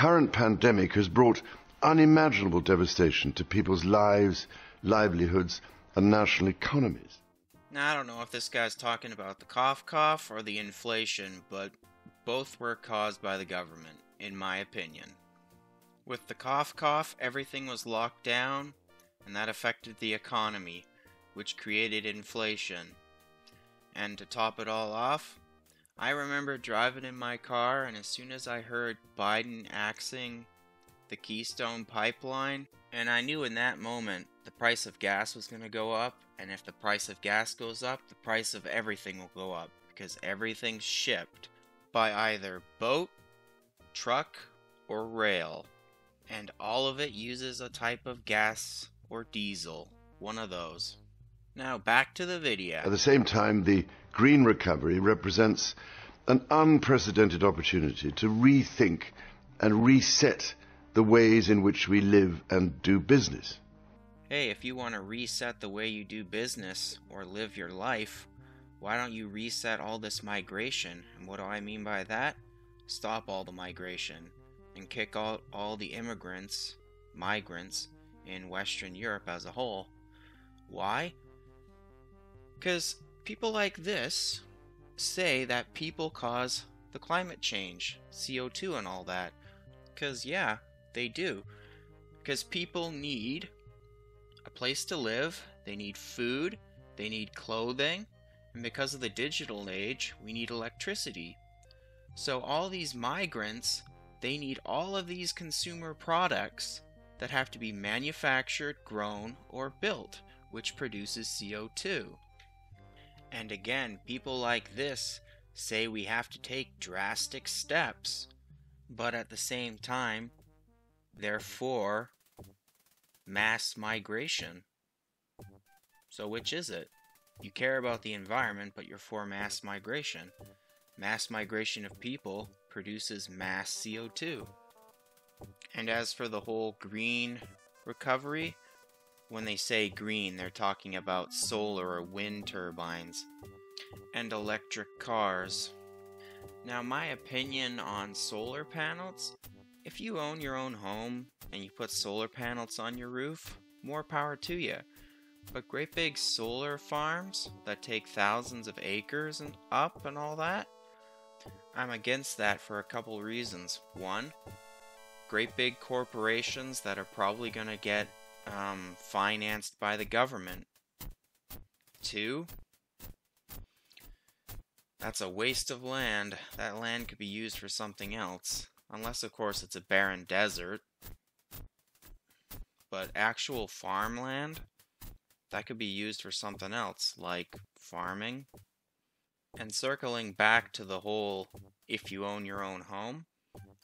current pandemic has brought unimaginable devastation to people's lives, livelihoods, and national economies. Now, I don't know if this guy's talking about the cough or the inflation, but both were caused by the government, in my opinion. With the cough, everything was locked down, and that affected the economy, which created inflation. And to top it all off, I remember driving in my car, and as soon as I heard Biden axing the Keystone Pipeline, and I knew in that moment the price of gas was going to go up, and if the price of gas goes up, the price of everything will go up, because everything's shipped by either boat, truck, or rail, and all of it uses a type of gas or diesel, one of those. Now back to the video. At the same time, the green recovery represents an unprecedented opportunity to rethink and reset the ways in which we live and do business. Hey, if you want to reset the way you do business or live your life, why don't you reset all this migration? And what do I mean by that? Stop all the migration and kick out all the migrants in Western Europe as a whole. Why? Because people like this say that people cause the climate change, CO2 and all that. Because yeah, they do. Because people need a place to live, they need food, they need clothing, and because of the digital age, we need electricity. So all these migrants, they need all of these consumer products that have to be manufactured, grown, or built, which produces CO2. And again, people like this say we have to take drastic steps, but at the same time, they're for mass migration. So which is it? You care about the environment, but you're for mass migration. Mass migration of people produces mass CO2. And as for the whole green recovery, when they say green, they're talking about solar or wind turbines and electric cars. Now, my opinion on solar panels, if you own your own home and you put solar panels on your roof, more power to you. But great big solar farms that take thousands of acres and up and all that, I'm against that for a couple reasons. One, great big corporations that are probably going to get financed by the government. Two, that's a waste of land. That land could be used for something else. Unless, of course, it's a barren desert. But actual farmland, that could be used for something else, like farming. And circling back to the whole, if you own your own home,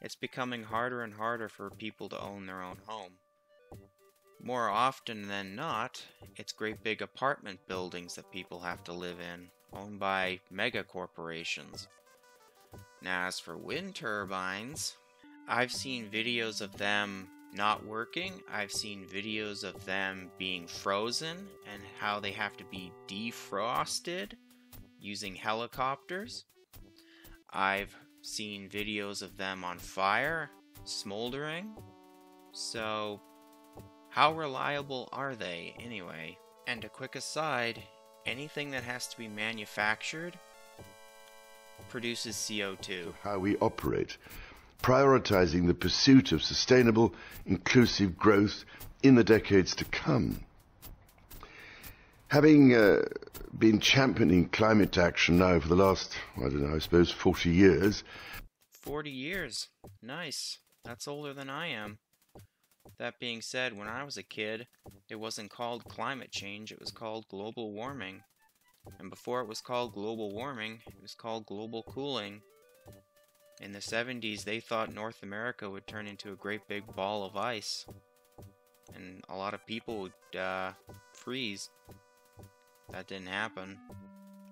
it's becoming harder and harder for people to own their own home. More often than not, it's great big apartment buildings that people have to live in, owned by mega corporations. Now, as for wind turbines, I've seen videos of them not working. I've seen videos of them being frozen and how they have to be defrosted using helicopters. I've seen videos of them on fire, smoldering. So, how reliable are they anyway? And a quick aside, anything that has to be manufactured produces CO2. How we operate, prioritizing the pursuit of sustainable, inclusive growth in the decades to come. Having been championing climate action now for the last, I don't know, I suppose 40 years. 40 years? Nice. That's older than I am. That being said, when I was a kid, it wasn't called climate change, it was called global warming. And before it was called global warming, it was called global cooling. In the 70s, they thought North America would turn into a great big ball of ice. And a lot of people would freeze. That didn't happen.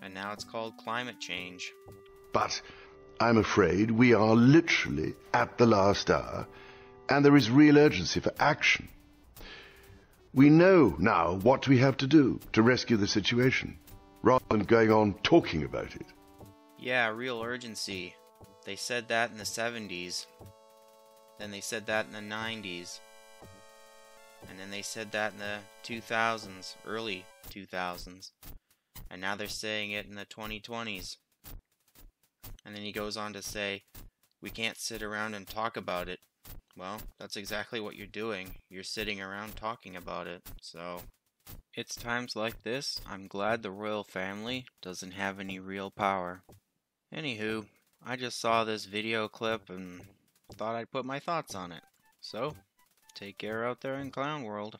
And now it's called climate change. But I'm afraid we are literally at the last hour, and there is real urgency for action. We know now what we have to do to rescue the situation, rather than going on talking about it. Yeah, real urgency. They said that in the 70s. Then they said that in the 90s. And then they said that in the 2000s, early 2000s. And now they're saying it in the 2020s. And then he goes on to say, we can't sit around and talk about it. Well, that's exactly what you're doing. You're sitting around talking about it. So, it's times like this I'm glad the royal family doesn't have any real power. Anywho, I just saw this video clip and thought I'd put my thoughts on it. So, take care out there in Clown World.